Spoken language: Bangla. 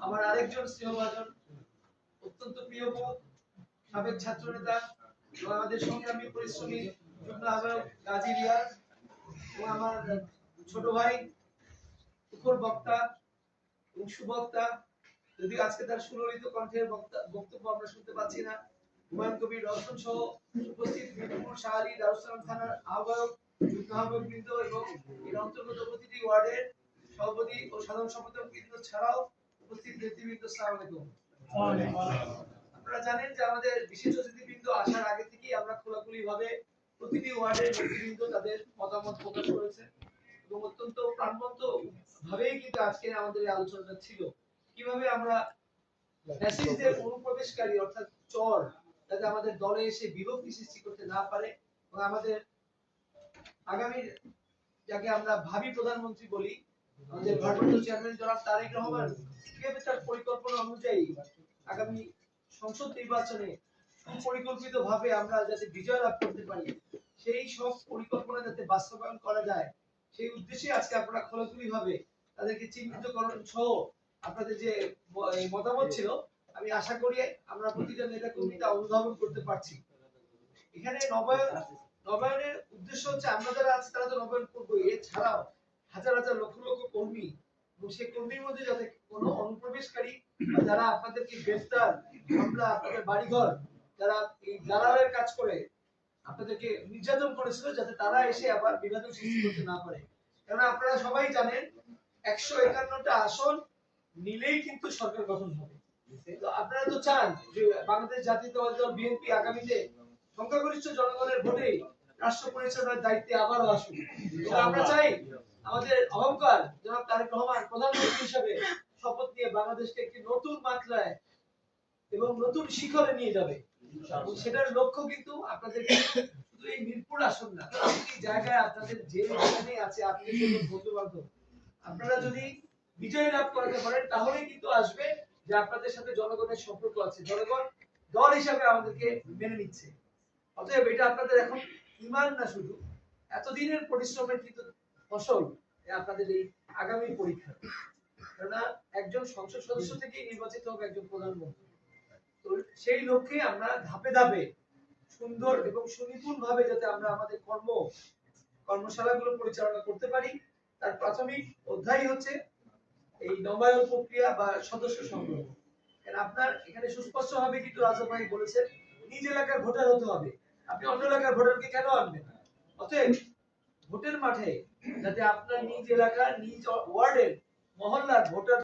আমার আরেকজন স্নেহভাজন অত্যন্ত প্রিয় বোন, সাবেক ছাত্র নেতা এবং আমাদের সংগ্রামী পরিশ্রমী যুগ্ম আহ্বায়ক গাজী রিয়াজ এবং আমার ছোট ভাই তুখোর বক্তা এবং সুবক্তা, যদি আজকে তার সুললিত কণ্ঠের বক্তব্য আমরা শুনতে পাচ্ছি না, হুমায়ুন কবির রওশন সহ উপস্থিত মিরপুর শাহলী দারুসালাম থানার আহ্বায়ক যুগ্ম আহ্বায়ক বৃন্দ এবং এর অন্তর্গত প্রতিটি ওয়ার্ডের সভাপতি ও সাধারণ সম্পাদক বৃন্দ ছাড়াও উপস্থিত নেতৃবৃন্দ, আসসালামু আলাইকুম। আপনারা জানেন যে আমাদের বিশেষ অতিথিবৃন্দ আসার আগে থেকেই আমরা খোলাখুলি ভাবে প্রতিটি ওয়ার্ডের নেতৃবৃন্দ তাদের মতামত প্রকাশ করেছে এবং অত্যন্ত প্রাণবন্ত ভাবেই কিন্তু আজকে আমাদের এই আলোচনাটা ছিল কিভাবে আমরা ফ্যাসিস্টদের অনুপ্রবেশকারী অর্থাৎ চর যাতে আমাদের দলে এসে বিভক্তি সৃষ্টি করতে না পারে এবং আমাদের আগামী যাকে আমরা ভাবি প্রধানমন্ত্রী বলি আমাদের ভারপ্রাপ্ত চেয়ারম্যান জনাব তারেক রহমান কিভাবে তার পরিকল্পনা অনুযায়ী আগামী সংসদ নির্বাচনে সুপরিকল্পিত ভাবে আমরা যাতে বিজয় লাভ করতে পারি সেই সব পরিকল্পনা যাতে বাস্তবায়ন করা যায় সেই উদ্দেশ্যে আজকে আপনারা খোলাখুলি ভাবে তাদেরকে চিহ্নিতকরণ সহ আপনাদের যে মতামত ছিল আমি আশা করি আমরা প্রতিটা নেতা কর্মী তা অনুধাবন করতে পারছি। এখানে নবায়নের উদ্দেশ্য হচ্ছে আমরা যারা আছি তারা তো নবায়ন করবো, এছাড়াও হাজার হাজার লক্ষ লক্ষ কর্মী এবং সেই কর্মীর মধ্যে যাতে কোনো অনুপ্রবেশকারী যারা আপনাদেরকে গ্রেফতার হামলা আপনাদের বাড়িঘর যারা এই দালালের কাজ করে আপনাদেরকে নির্যাতন করেছিল যাতে তারা এসে আবার বিভাজন সৃষ্টি করতে না পারে। কারণ আপনারা সবাই জানেন 151টা আসন নিলেই কিন্তু সরকার গঠন হবে। তো আপনারা তো চান যে বাংলাদেশ জাতীয়তাবাদী দল বিএনপি আগামীতে সংখ্যাগরিষ্ঠ জনগণের ভোটে রাষ্ট্র পরিচালনার দায়িত্বে আবারও আসুক। আমরা চাই আমাদের অহংকার জনাব তারেক রহমান প্রধানমন্ত্রী হিসেবে শপথ নিয়ে বাংলাদেশকে একটি নতুন মাত্রায় এবং নতুন শিখরে নিয়ে যাবে। সেটার লক্ষ্য কিন্তু আপনাদেরকে শুধু এই মিরপুর আসন না, প্রতিটি জায়গায় আপনাদের যে যেখানে আছে আপনি বন্ধু বান্ধব আপনারা যদি বিজয় লাভ করতে পারেন তাহলেই কিন্তু আসবে যে আপনাদের সাথে জনগণের সম্পর্ক আছে, জনগণ দল হিসাবে আমাদেরকে মেনে নিচ্ছে। অতএব এটা আপনাদের এখন ইমান না, শুধু এতদিনের পরিশ্রমের কিন্তু ফসল আপনাদের এই আগামী পরীক্ষা। কেননা একজন সংসদ সদস্য থেকেই নির্বাচিত হবে একজন প্রধানমন্ত্রী। তো সেই লক্ষ্যে আমরা ধাপে ধাপে সুন্দর এবং সুনিপুণ ভাবে যাতে আমরা আমাদের কর্মশালাগুলো পরিচালনা করতে পারি তার প্রাথমিক অধ্যায় হচ্ছে এই নবায়ন প্রক্রিয়া বা সদস্য সংগ্রহ। আপনার এখানে সুস্পষ্ট ভাবে কিন্তু রাজা ভাই বলেছেন নিজ এলাকার ভোটার হতে হবে, আপনি অন্য এলাকার ভোটারকে কেন আনবেন? অতএব ভোটের মাঠে যাতে আপনার নিজ এলাকার নিজ ওয়ার্ডের মহল্লার ভোটার